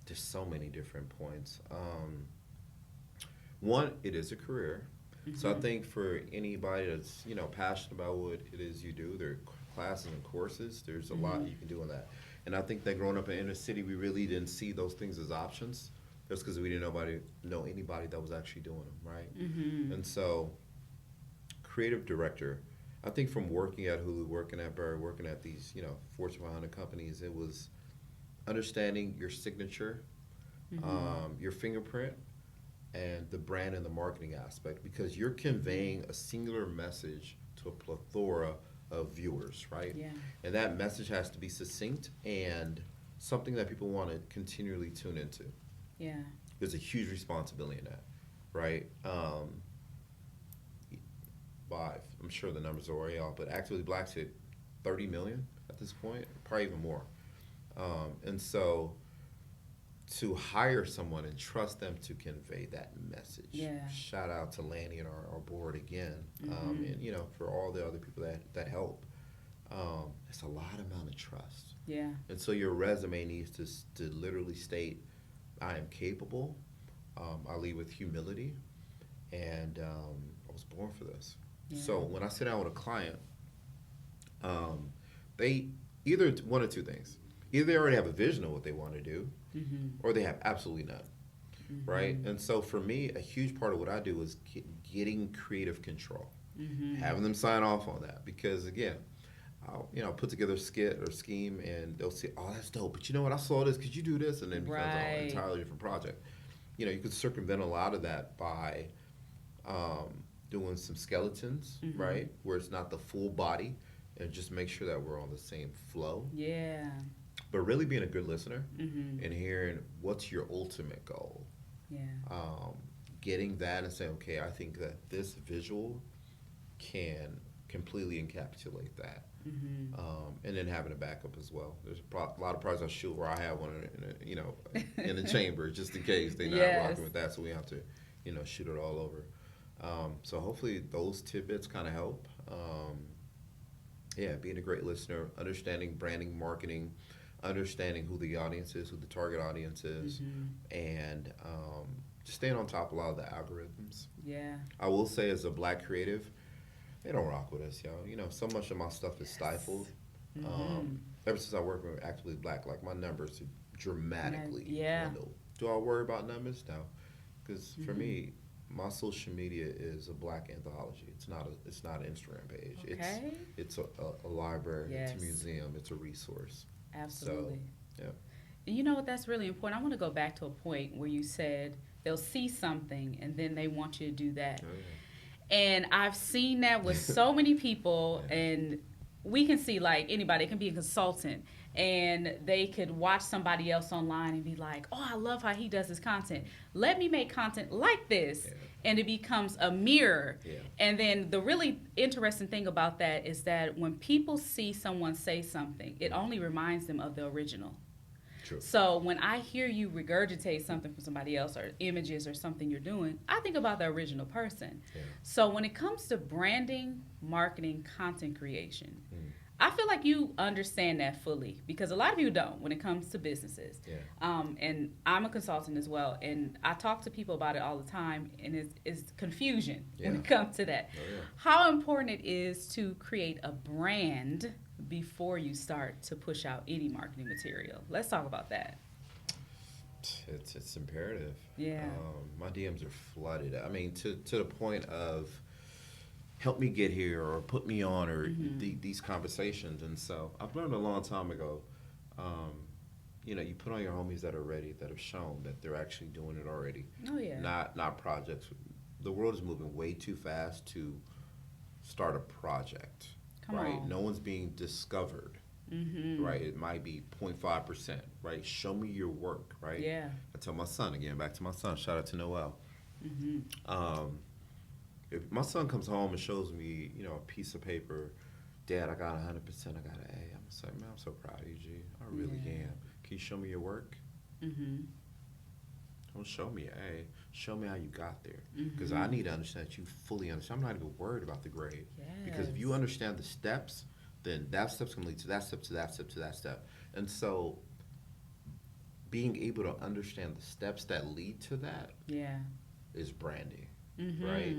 There's so many different points. One, it is a career. So I think for anybody that's, passionate about what it is you do, there are classes and courses, there's a lot you can do in that. And I think that growing up in inner city, we really didn't see those things as options. That's because we didn't know anybody that was actually doing them, right? And so, creative director, I think from working at Hulu, working at Burr, working at these, Fortune 500 companies, it was understanding your signature, your fingerprint, and the brand and the marketing aspect, because you're conveying a singular message to a plethora of viewers, right? Yeah. And that message has to be succinct and something that people want to continually tune into. Yeah. There's a huge responsibility in that, right? I'm sure the numbers are way off, but Actively Black's hit 30 million at this point, probably even more. And so to hire someone and trust them to convey that message. Yeah. Shout out to Lanny and our board again, and for all the other people that help. It's a lot amount of trust. Yeah. And so your resume needs to literally state, I am capable, I lead with humility, and I was born for this. Yeah. So when I sit down with a client, they either one or two things. Either they already have a vision of what they want to do, or they have absolutely none, right? And so for me, a huge part of what I do is getting creative control, having them sign off on that. Because again, I'll put together a skit or scheme, and they'll say, "Oh, that's dope," but you know what? I saw this. Could you do this? And then it becomes an entirely different project. You could circumvent a lot of that by doing some skeletons, right, where it's not the full body, and just make sure that we're on the same flow. Yeah. But really being a good listener and hearing what's your ultimate goal. Yeah. Getting that and saying, okay, I think that this visual can completely encapsulate that. And then having a backup as well. There's a lot of projects I shoot where I have one in the chamber just in case they're not rocking with that, so we have to, shoot it all over. So hopefully those tidbits kind of help. Being a great listener, understanding branding, marketing, understanding who the audience is, who the target audience is, and just staying on top of a lot of the algorithms. Yeah. I will say, as a black creative, they don't rock with us, y'all. So much of my stuff is stifled. Ever since I worked with Actively Black, like my numbers have dramatically dwindled. Do I worry about numbers? No, because for me, my social media is a black anthology. It's not an Instagram page. Okay. It's a library. Yes. It's a museum. It's a resource. Absolutely. So, yeah. And you know what? That's really important. I want to go back to a point where you said they'll see something and then they want you to do that. Oh, yeah. And I've seen that with so many people, and we can see, like, anybody can be a consultant, and they could watch somebody else online and be like, oh, I love how he does his content. Let me make content like this. Yeah. And it becomes a mirror. Yeah. And then the really interesting thing about that is that when people see someone say something, it only reminds them of the original. True. So when I hear you regurgitate something from somebody else, or images or something you're doing, I think about the original person. Yeah. So when it comes to branding, marketing, content creation, I feel like you understand that fully, because a lot of people don't when it comes to businesses. Yeah. And I'm a consultant as well, and I talk to people about it all the time, and it's confusion when it comes to that. Oh, yeah. How important it is to create a brand before you start to push out any marketing material. Let's talk about that. It's imperative. Yeah. My DMs are flooded. I mean, to the point of, help me get here or put me on or these conversations. And so I've learned a long time ago, you know, you put on your homies that are ready, that have shown that they're actually doing it already. Oh, yeah. Not projects. The world is moving way too fast to start a project. Come right? on. No one's being discovered. Right? It might be 0.5%, right? Show me your work, right? Yeah. I tell my son, again, back to my son, shout out to Noel. If my son comes home and shows me, you know, a piece of paper, Dad, I got 100%, I got an A. I'm saying, man, I'm so proud of you, G. I really am. Can you show me your work? Don't show me an A. Show me how you got there. Because I need to understand that you fully understand. I'm not even worried about the grade. Because if you understand the steps, then that step's going to lead to that step, to that step, to that step. And so being able to understand the steps that lead to that is branding, right?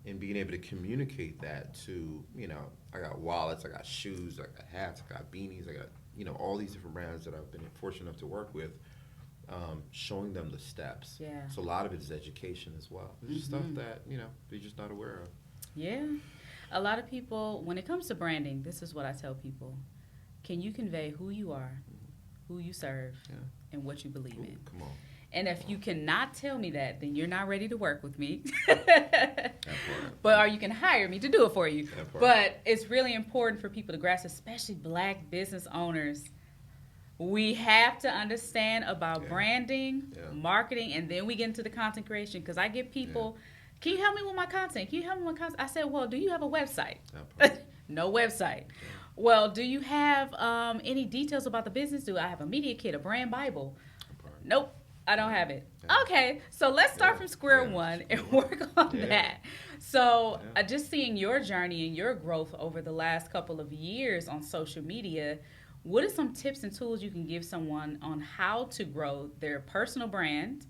And being able to communicate that to, you know, I got wallets, I got shoes, I got hats, I got beanies, I got, you know, all these different brands that I've been fortunate enough to work with, showing them the steps. So a lot of it is education as well. It's just stuff that, you know, they're just not aware of. Yeah. A lot of people, when it comes to branding, this is what I tell people. Can you convey who you are, who you serve, and what you believe in? Come on. And if you cannot tell me that, then you're not ready to work with me. But or you can hire me to do it for you. But it's really important for people to grasp, especially Black business owners. We have to understand about branding, marketing, and then we get into the content creation. Because I get people, can you help me with my content? Can you help me with my content? I said, well, do you have a website? No website. Well, do you have any details about the business? Do I have a media kit, a brand Bible? Nope. I don't have it. Okay, so let's start from square one and work on that. So just seeing your journey and your growth over the last couple of years on social media, what are some tips and tools you can give someone on how to grow their personal brand,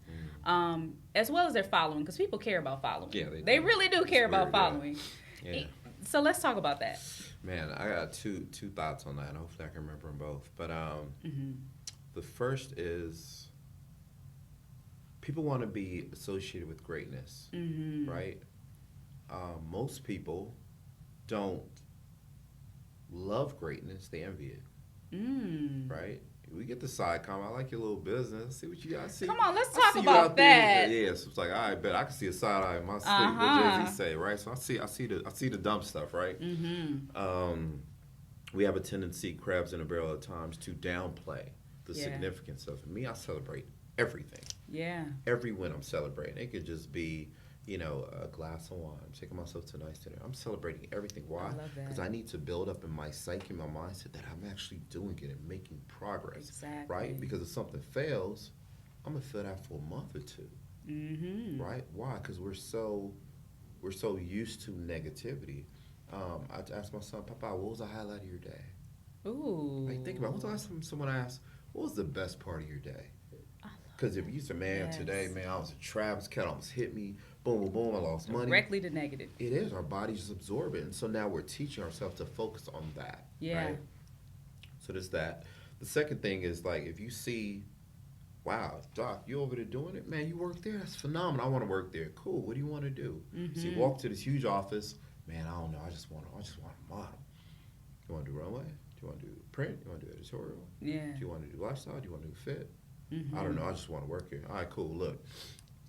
as well as their following? Because people care about following. Yeah, they really do care about following. Yeah. So let's talk about that. Man, I got two thoughts on that. Hopefully I can remember them both. But the first is, people want to be associated with greatness, right? Most people don't love greatness; they envy it, right? We get the side comment. I like your little business. See what you got. See, come on, let's I talk about that. Yeah, so it's like, I bet I can see a side eye in my sleep. What Jay-Z say, right? So I see the dumb stuff, right? We have a tendency, crabs in a barrel at times, to downplay the significance of it. Me, I celebrate everything. Yeah. Every win I'm celebrating. It could just be, you know, a glass of wine. I'm taking myself to a nice dinner. I'm celebrating everything. Why? Because I need to build up in my psyche, my mindset, that I'm actually doing it and making progress. Exactly. Right? Because if something fails, I'm gonna feel that for a month or two. Right? Why? Because we're so used to negativity. I asked my son, Papa, what was the highlight of your day? Ooh. Like, think about it. When's the last time someone asked, what was the best part of your day? Because if you say, man, today, man, I was a Travis cat, almost hit me, boom, boom, boom, I lost money. Directly to negative. It is. Our bodies just absorb it. And so now we're teaching ourselves to focus on that. Yeah. Right? So there's that. The second thing is, like, if you see, wow, Doc, you over there doing it? Man, you work there? That's phenomenal. I want to work there. Cool. What do you want to do? So you walk to this huge office. Man, I don't know. I just want a model. You want to do runway? Do you want to do print? You want to do editorial? Yeah. Do you want to do lifestyle? Do you want to do fit? I don't know. I just want to work here. All right, cool. Look,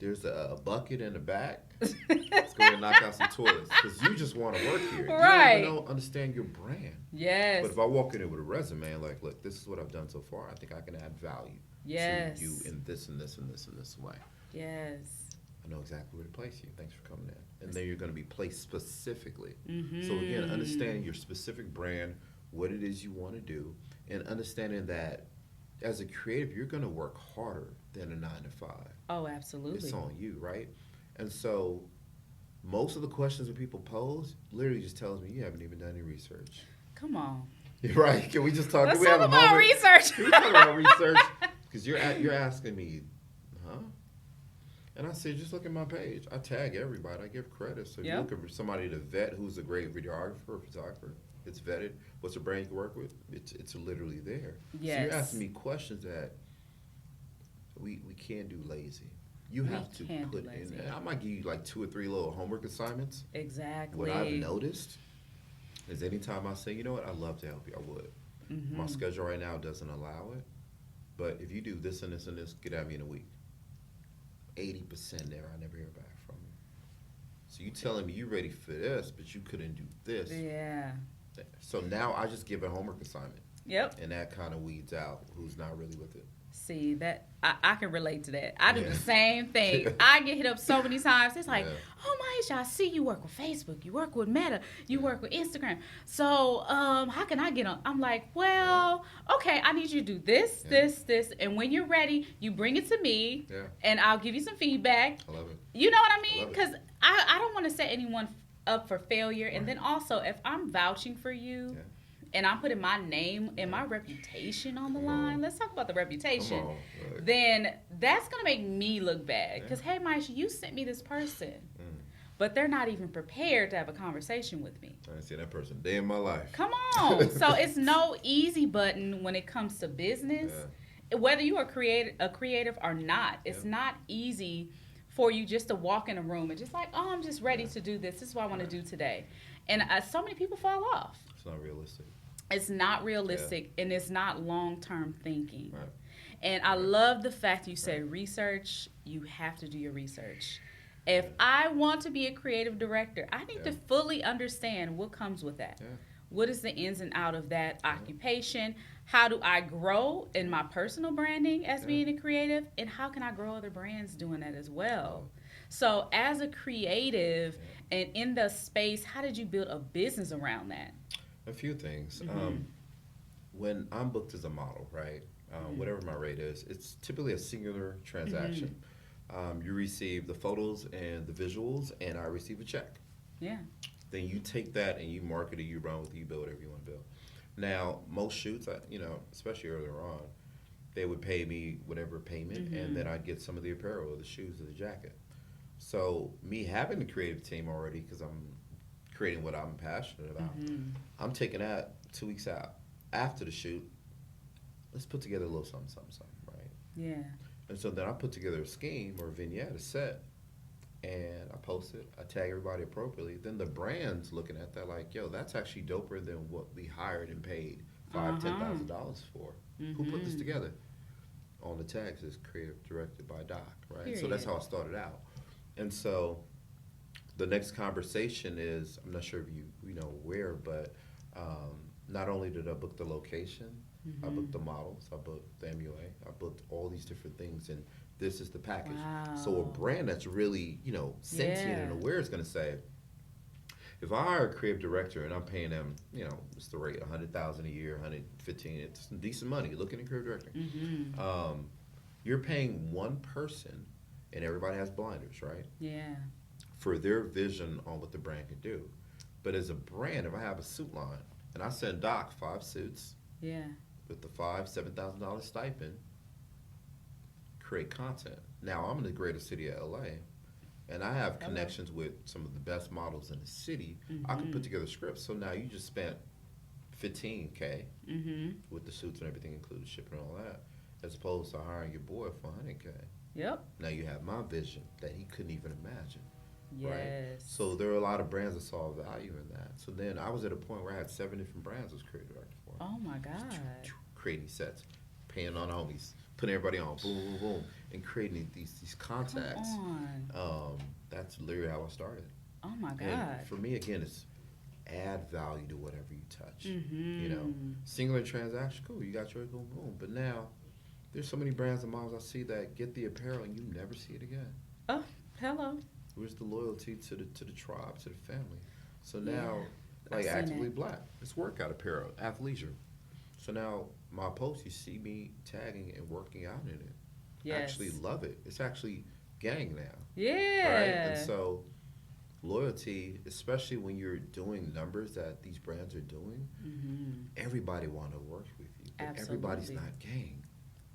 there's a bucket in the back. Let's go and knock out some toilets, because you just want to work here. Right. You don't even understand your brand. Yes. But if I walk in there with a resume, like, look, this is what I've done so far. I think I can add value to you in this and this and this and this way. Yes. I know exactly where to place you. Thanks for coming in. And then you're going to be placed specifically. So again, understanding your specific brand, what it is you want to do, and understanding that as a creative, you're going to work harder than a 9-to-5. Oh, absolutely. It's on you, right? And so most of the questions that people pose literally just tells me you haven't even done any research. Come on. Right? Can we just talk? Let's Can we talk have a about moment? research. Can we talk about research? Because you're asking me, huh? And I said, just look at my page. I tag everybody. I give credit. So if you're looking for somebody to vet who's a great videographer or photographer, it's vetted. What's a brand you can work with? It's literally there. Yes. So you're asking me questions that we can't do lazy. You have to can't put do in. lazy. I might give you like 2 or 3 little homework assignments. Exactly. What I've noticed is anytime I say, you know what, I'd love to help you, I would. My schedule right now doesn't allow it, but if you do this and this and this, get at me in a week. 80% there, I never hear back from you. So you telling me you ready for this, but you couldn't do this. Yeah. So now I just give a homework assignment. Yep. And that kind of weeds out who's not really with it. See, that I can relate to that. I do Yeah. the same thing. I get hit up so many times. It's like, Yeah. oh, Maisha, I see you work with Facebook. You work with Meta. You work with Instagram. So how can I get on? I'm like, well, okay, I need you to do this, this. And when you're ready, you bring it to me, and I'll give you some feedback. I love it. You know what I mean? I love it. Because I don't want to set anyone up for failure. And then also, if I'm vouching for you, and I'm putting my name and my reputation on the line, let's talk about the reputation, then that's going to make me look bad. Because, hey, Maisha, you sent me this person, but they're not even prepared to have a conversation with me. I ain't seen that person a day in my life. Come on. So it's no easy button when it comes to business. Whether you are a creative or not, it's not easy for you just to walk in a room and just like, oh, I'm just ready to do this. This is what I want to do today. And so many people fall off. It's not realistic. It's not realistic, and it's not long-term thinking. Right. And I love the fact you said research. You have to do your research. If I want to be a creative director, I need to fully understand what comes with that. What is the ins and out of that occupation? How do I grow in my personal branding as being a creative? And how can I grow other brands doing that as well? So as a creative and in the space, how did you build a business around that? A few things. When I'm booked as a model, right, whatever my rate is, it's typically a singular transaction. You receive the photos and the visuals, and I receive a check. Yeah. Then you take that and you market it, you run with it, you build whatever you want to build. Now, most shoots, especially earlier on, they would pay me whatever payment, and then I'd get some of the apparel, or the shoes, or the jacket. So me having a creative team already, because I'm creating what I'm passionate about, I'm taking that 2 weeks out. After the shoot, let's put together a little something, right? Yeah. And so then I put together a scheme or a vignette, a set, and I post it. I tag everybody appropriately. Then the brand's looking at that like, yo, that's actually doper than what we hired and paid $5,000-$10,000 for. Who put this together? On the tags is creative directed by Doc, right? Period. So that's how I started out. And so the next conversation is, I'm not sure if you know where, but not only did I book the location, I booked the models, I booked the MUA, I booked all these different things, and this is the package. Wow. So a brand that's really, sentient and aware is going to say, if I hire a creative director and I'm paying them, it's the rate, $100,000 a year, $115,000, it's decent money. Looking at creative director, you're paying one person, and everybody has blinders, right? Yeah. For their vision on what the brand can do. But as a brand, if I have a suit line and I send Doc 5 suits with the $7,000 stipend, create content. Now I'm in the greater city of LA, and I have connections with some of the best models in the city. I can put together scripts. So now you just spent $15K with the suits and everything included, shipping and all that, as opposed to hiring your boy for $100K. Yep. Now you have my vision that he couldn't even imagine. Yes. Right? So there are a lot of brands that saw value in that. So then I was at a point where I had 7 different brands I was creative director for. Oh my God. Creating sets, paying on homies, putting everybody on, boom, boom, boom, and creating these contacts. Come on. That's literally how I started. Oh my God. And for me, again, it's add value to whatever you touch. Singular transaction, cool, you got yours, boom, boom. But now there's so many brands and models I see that get the apparel and you never see it again. Oh, hello. Where's the loyalty to the tribe, to the family? So now, like Actively Black, it's workout apparel, athleisure. So now my posts, you see me tagging and working out in it. Yes. I actually love it. It's actually gang now. Yeah. Right? And so loyalty, especially when you're doing numbers that these brands are doing, everybody want to work with you. But everybody's not gang.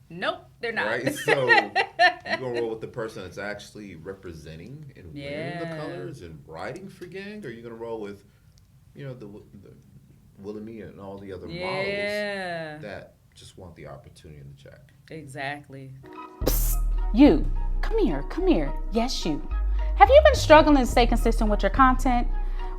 Nope, they're not. Right? So you're going to roll with the person that's actually representing and wearing the colors and writing for gang, or you're going to roll with, the Willamia and all the other models that just want the opportunity in the check. Exactly. You, come here. Yes, you. Have you been struggling to stay consistent with your content?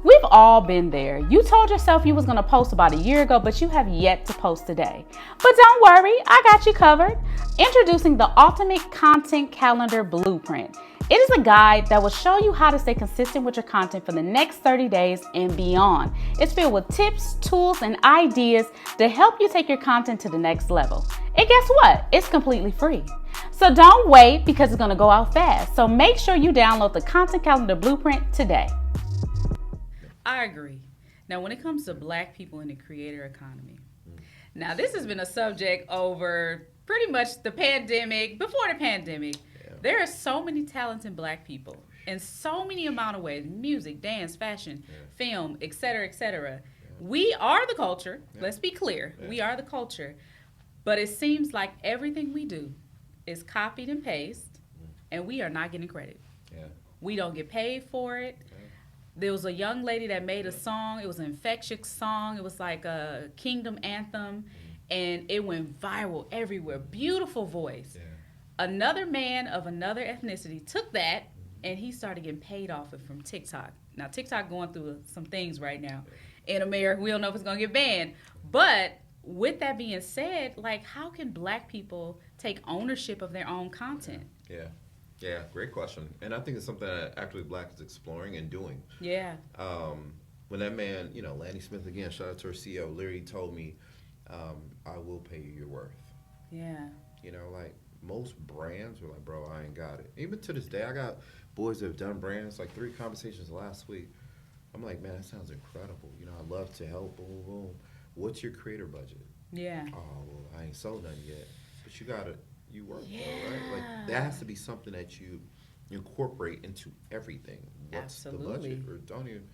We've all been there. You told yourself you was going to post about a year ago, but you have yet to post today. But don't worry, I got you covered. Introducing the Ultimate Content Calendar Blueprint. It is a guide that will show you how to stay consistent with your content for the next 30 days and beyond. It's filled with tips, tools, and ideas to help you take your content to the next level. And guess what? It's completely free. So don't wait because it's going to go out fast. So make sure you download the Content Calendar Blueprint today. I agree. Now, when it comes to Black people in the creator economy, now this has been a subject over pretty much the pandemic, before the pandemic. There are so many talented Black people in so many amount of ways: music, dance, fashion, film, etc., etc. We are the culture. Let's be clear. We are the culture. But it seems like everything we do is copied and pasted, and we are not getting credit. We don't get paid for it. There was a young lady that made a song. It was an infectious song. It was like a kingdom anthem, and it went viral everywhere. Beautiful voice. Another man of another ethnicity took that, and he started getting paid off it from TikTok. Now, TikTok going through some things right now. In America, we don't know if it's going to get banned. But with that being said, like, how can Black people take ownership of their own content? Yeah, great question. And I think it's something that Actually Black is exploring and doing. When that man, Lanny Smith, again, shout out to our CEO, literally told me, I will pay you your worth. Like, most brands were like, bro, I ain't got it. Even to this day, I got boys that have done brands, like 3 conversations last week. I'm like, man, that sounds incredible. I love to help, boom, boom, boom. What's your creator budget? Oh, well, I ain't sold none yet. But you work for it, right? Like, that has to be something that you incorporate into everything. What's the budget? Or don't even,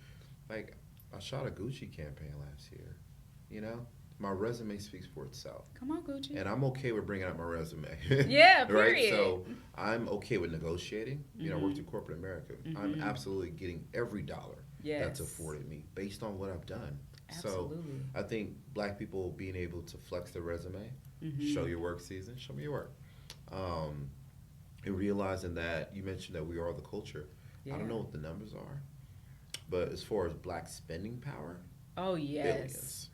like, I shot a Gucci campaign last year, My resume speaks for itself. Come on, Gucci. And I'm okay with bringing up my resume. Period. Right? So I'm okay with negotiating. I worked in corporate America. I'm absolutely getting every dollar that's afforded me based on what I've done. Absolutely. So I think Black people being able to flex their resume, show your work season, show me your work. And realizing that you mentioned that we are the culture. I don't know what the numbers are, but as far as Black spending power, billions.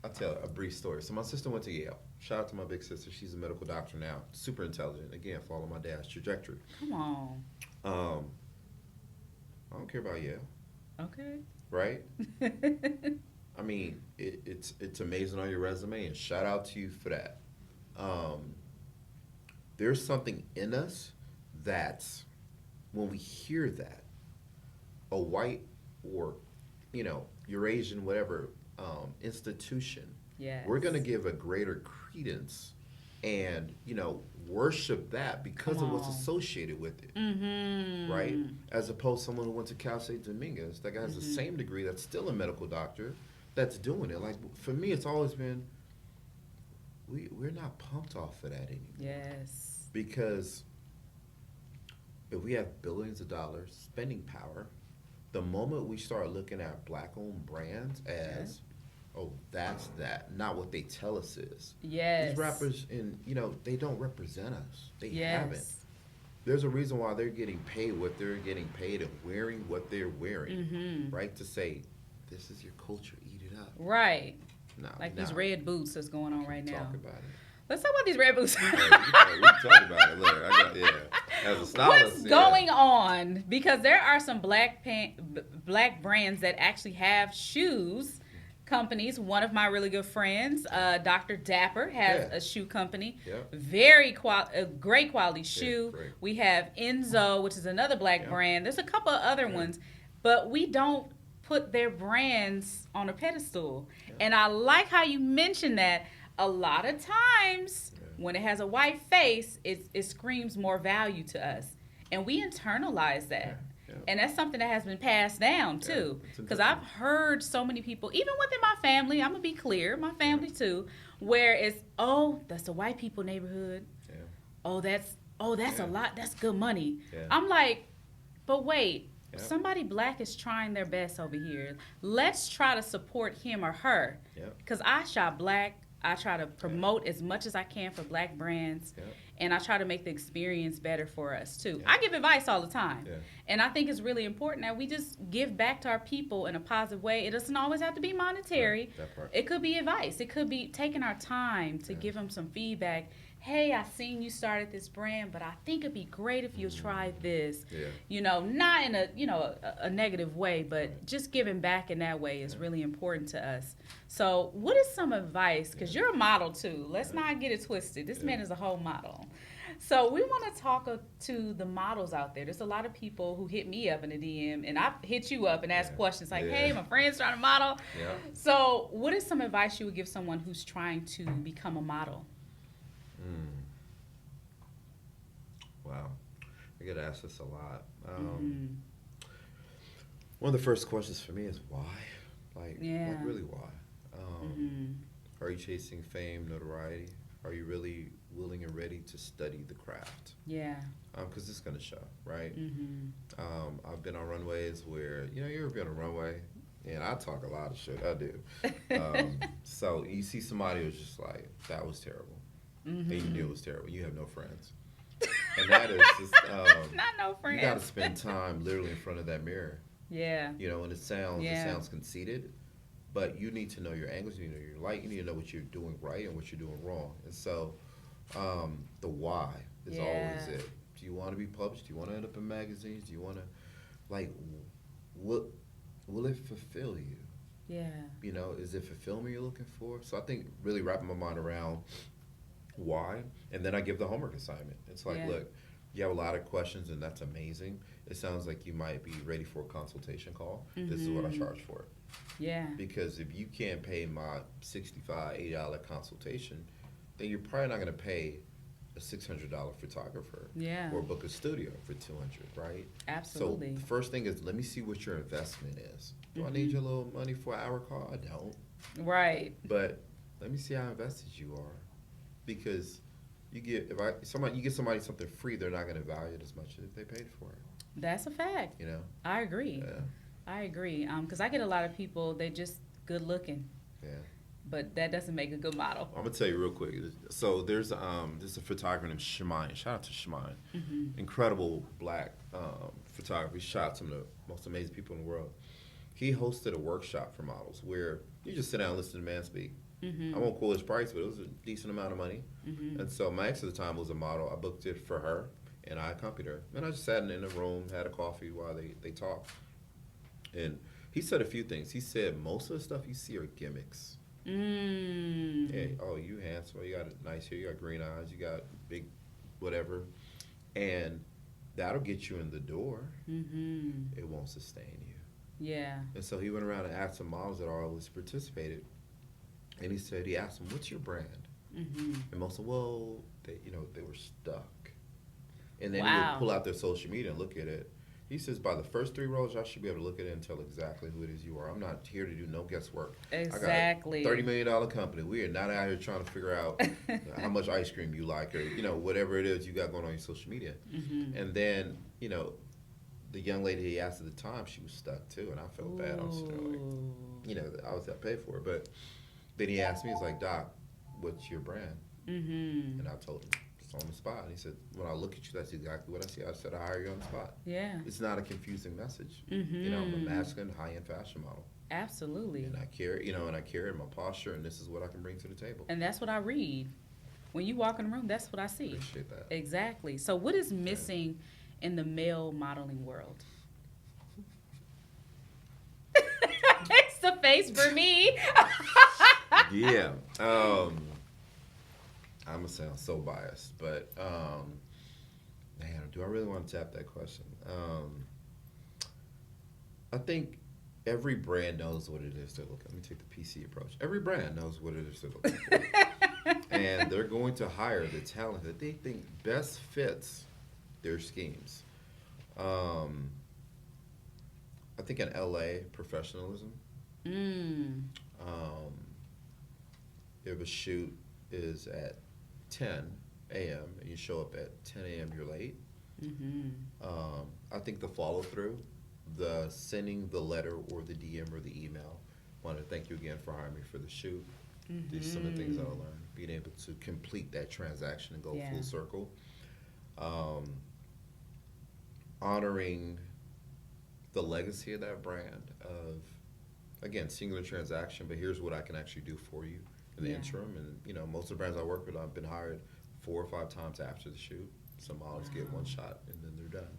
I'll tell a brief story. So my sister went to Yale. Shout out to my big sister. She's a medical doctor now. Super intelligent. Again, follow my dad's trajectory. Come on. I don't care about Yale. Okay. Right? I mean, it's amazing on your resume, and shout out to you for that. There's something in us that's, when we hear that, a white or, Eurasian, whatever, institution, we're going to give a greater credence and, worship that because of what's associated with it, right? As opposed to someone who went to Cal State Dominguez, that guy has the same degree, that's still a medical doctor, that's doing it. Like, for me, it's always been, we're not pumped off of that anymore. Because if we have billions of dollars spending power, the moment we start looking at Black-owned brands as, that's that, not what they tell us is. These rappers, they don't represent us. They haven't. There's a reason why they're getting paid what they're getting paid and wearing what they're wearing, right? To say, this is your culture, eat it up. Right. These red boots that's going on right now. Talk about it. Let's talk about these red boots. We talk about it. Look, as a stylist, what's going on? Because there are some black brands that actually have shoes companies. One of my really good friends, Dr. Dapper, has a shoe company. Very great quality shoe. We have Enzo, which is another black brand. There's a couple of other ones, but we don't put their brands on a pedestal. And I like how you mentioned that. A lot of times when it has a white face, it screams more value to us. And we internalize that. And that's something that has been passed down too. Because I've heard so many people, even within my family, I'm going to be clear, my family too, where it's, that's a white people neighborhood. That's a lot. That's good money. I'm like, but wait, somebody black is trying their best over here. Let's try to support him or her. Because I shop black. I try to promote as much as I can for Black brands, and I try to make the experience better for us too. I give advice all the time, and I think it's really important that we just give back to our people in a positive way. It doesn't always have to be monetary. That part. It could be advice. It could be taking our time to give them some feedback. Hey, I seen you started this brand, but I think it'd be great if you tried this. You know, not in a negative way, but just giving back in that way is really important to us. So what is some advice? Because you're a model too. Let's not get it twisted. This man is a whole model. So we want to talk to the models out there. There's a lot of people who hit me up in the DM, and I hit you up and ask questions like, hey, my friend's trying to model. So what is some advice you would give someone who's trying to become a model? Wow, I get asked this a lot. One of the first questions for me is why? Like really why? Are you chasing fame, notoriety? Are you really willing and ready to study the craft? Because it's going to show, right? I've been on runways where, you ever been on a runway? And I talk a lot of shit, I do. So you see somebody who's just like, that was terrible. And you knew it was terrible. You have no friends. And that is just, not no friends. You got to spend time literally in front of that mirror. And it sounds conceited, but you need to know your angles, you need to know your light, you need to know what you're doing right and what you're doing wrong. And so the why is always it. Do you want to be published? Do you want to end up in magazines? Do you want to, will it fulfill you? Is it fulfillment you're looking for? So I think really wrapping my mind around why, and then I give the homework assignment. It's like, look, you have a lot of questions, and that's amazing. It sounds like you might be ready for a consultation call. This is what I charge for it. Because if you can't pay my $65, $80 consultation, then you're probably not going to pay a $600 photographer or book a studio for $200, right? Absolutely. So the first thing is, let me see what your investment is. Do I need your little money for an hour call? I don't. Right. But let me see how invested you are. Because you get somebody something free, they're not going to value it as much as if they paid for it. That's a fact. I agree. I agree. Because I get a lot of people, they just good looking. But that doesn't make a good model. I'm gonna tell you real quick. So there's a photographer named Shemine. Shout out to Shemine. Incredible Black photographer. He shot some of the most amazing people in the world. He hosted a workshop for models where you just sit down and listen to the man speak. I won't quote his price, but it was a decent amount of money. And so my ex at the time was a model. I booked it for her, and I accompanied her. And I just sat in a room, had a coffee while they talked. And he said a few things. He said, most of the stuff you see are gimmicks. Hey, oh, you handsome, you got a nice hair, you got green eyes, you got big whatever. And that'll get you in the door. It won't sustain you. And so he went around and asked some models that always participated. And he asked them, what's your brand? And most of them, well, they were stuck. And then he would pull out their social media and look at it. He says, by the first 3 rows, y'all should be able to look at it and tell exactly who it is you are. I'm not here to do no guesswork. Exactly. I got a $30 million company. We are not out here trying to figure out how much ice cream you like or, whatever it is you got going on your social media. And then, the young lady he asked at the time, she was stuck too. And I felt bad. I was like, I was got paid for it. But then he asked me, he's like, Doc, what's your brand? And I told him. On the spot. And he said, when I look at you, that's exactly what I see. I said, I hire you on the spot. It's not a confusing message. I'm a masculine, high-end fashion model. Absolutely. And I carry, and I carry my posture, and this is what I can bring to the table. And that's what I read. When you walk in the room, that's what I see. Appreciate that. Exactly. So what is missing in the male modeling world? It's the face for me. I'm going to sound so biased, but, man, do I really want to tap that question? I think every brand knows what it is they're looking. Let me take the PC approach. Every brand knows what it is they're looking for. And they're going to hire the talent that they think best fits their schemes. I think in LA, professionalism. If a shoot is at 10 a.m. and you show up at 10 a.m., you're late. I think the follow-through, the sending the letter or the DM or the email, I want to thank you again for hiring me for the shoot. These are some of the things that I learned. Being able to complete that transaction and go full circle. Honoring the legacy of that brand of, again, singular transaction, but here's what I can actually do for you in the interim. And, you know, most of the brands I work with, I've been hired 4 or 5 times after the shoot. Some models get one shot and then they're done.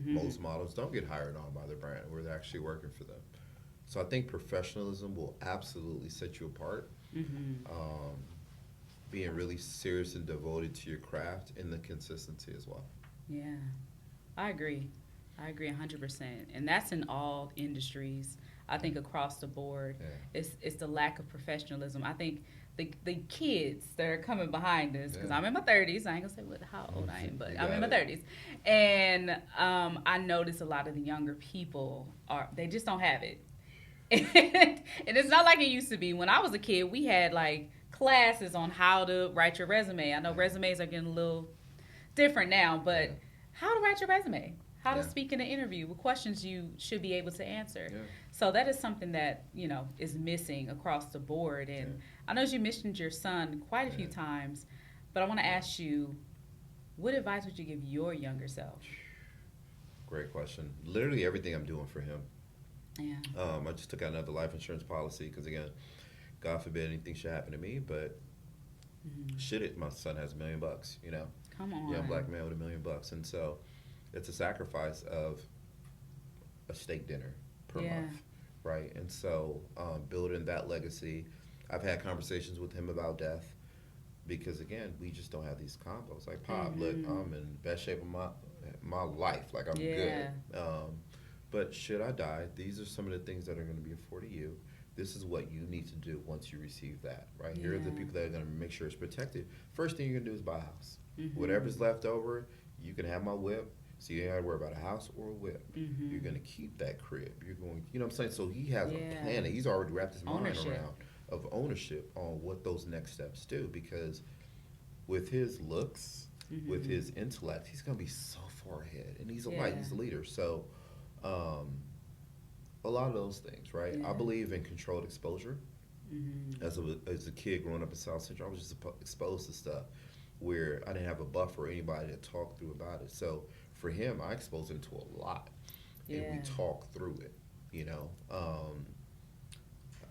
Most models don't get hired on by their brand where they're actually working for them. So I think professionalism will absolutely set you apart. Being really serious and devoted to your craft and the consistency as well. Yeah, I agree. I agree 100%. And that's in all industries. I think across the board, it's the lack of professionalism. I think the kids that are coming behind us, because I'm in my 30s, I ain't gonna say how old I am, but I'm in my 30s. And I notice a lot of the younger people, they just don't have it. And it's not like it used to be. When I was a kid, we had like classes on how to write your resume. I know resumes are getting a little different now, but how to write your resume, how to speak in an interview, what questions you should be able to answer. So that is something that, you know, is missing across the board. And I know you mentioned your son quite a few times, but I want to ask you, what advice would you give your younger self? Great question. Literally everything I'm doing for him. Yeah. I just took out another life insurance policy because, again, God forbid anything should happen to me, but should it, my son has $1 million, you know? Come on. Young black man with $1 million. And so it's a sacrifice of a steak dinner per month, right? And so building that legacy, I've had conversations with him about death because, again, we just don't have these combos. Like, Pop, look, I'm in best shape of my life. Like, I'm good. But should I die, these are some of the things that are going to be afforded you. This is what you need to do once you receive that, right? Here are the people that are going to make sure it's protected. First thing you're going to do is buy a house. Whatever's left over, you can have my whip, so you ain't got to worry about a house or a whip. You're going to keep that crib. You're going, you know what I'm saying? So he has a plan. He's already wrapped his mind around of ownership on what those next steps do, because with his looks, with his intellect, he's going to be so far ahead. And he's a light, he's a leader. So a lot of those things, right? I believe in controlled exposure. As a kid growing up in South Central, I was just exposed to stuff where I didn't have a buffer or anybody to talk through about it. So for him, I exposed him to a lot, and we talked through it. You know,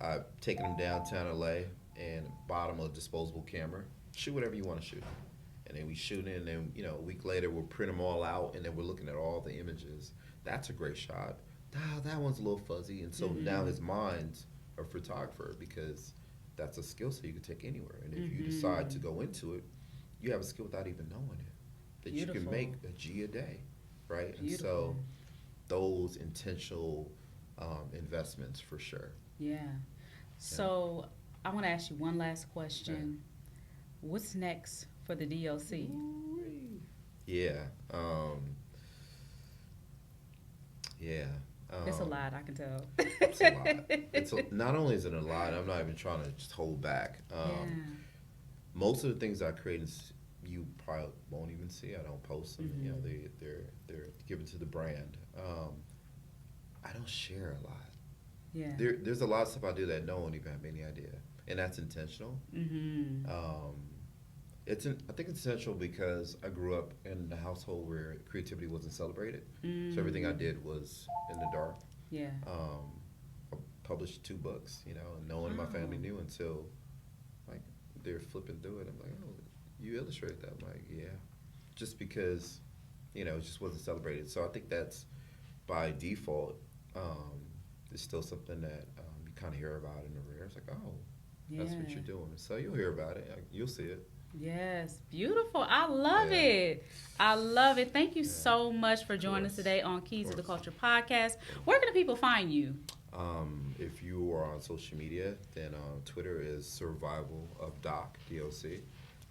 I've taken him downtown LA and bought him a disposable camera. Shoot whatever you want to shoot, and then we shoot it, and then, you know, a week later we'll print them all out, and then we're looking at all the images. That's a great shot. That one's a little fuzzy, and so now his mind's a photographer, because that's a skill set you can take anywhere. And if you decide to go into it, you have a skill without even knowing it, that you can make a G a day, right? And so those intentional investments for sure. So I want to ask you one last question. What's next for the DLC? It's a lot, I can tell. It's a lot. Not only is it a lot, I'm not even trying to just hold back. Most of the things I create, you probably won't even see. I don't post them. You know, they're given to the brand. I don't share a lot. There's a lot of stuff I do that no one even have any idea, and that's intentional. I think it's essential because I grew up in a household where creativity wasn't celebrated. So everything I did was in the dark. I published 2 books, you know, and no one in my family knew until, like, they're flipping through it. I'm like, oh, you illustrate that? I'm like, yeah. Just because, you know, it just wasn't celebrated. So I think that's, by default, it's still something that you kind of hear about in the rear. It's like, oh, that's what you're doing. So you'll hear about it. You'll see it. Yes, beautiful. I love it. I love it. Thank you so much for joining us today on Keys to the Culture podcast. Where can the people find you? If you are on social media, then Twitter is Survival of Doc, D-O-C.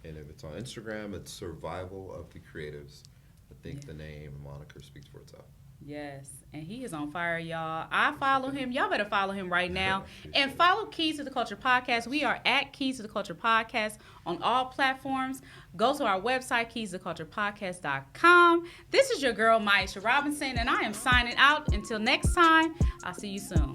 And if it's on Instagram, it's Survival of the Creatives. I think the name moniker speaks for itself. Yes, and he is on fire, y'all. I follow him. Y'all better follow him right now. And follow Keys to the Culture podcast. We are at Keys to the Culture podcast on all platforms. Go to our website, keystotheculturepodcast.com. This is your girl, Maisha Robinson, and I am signing out. Until next time, I'll see you soon.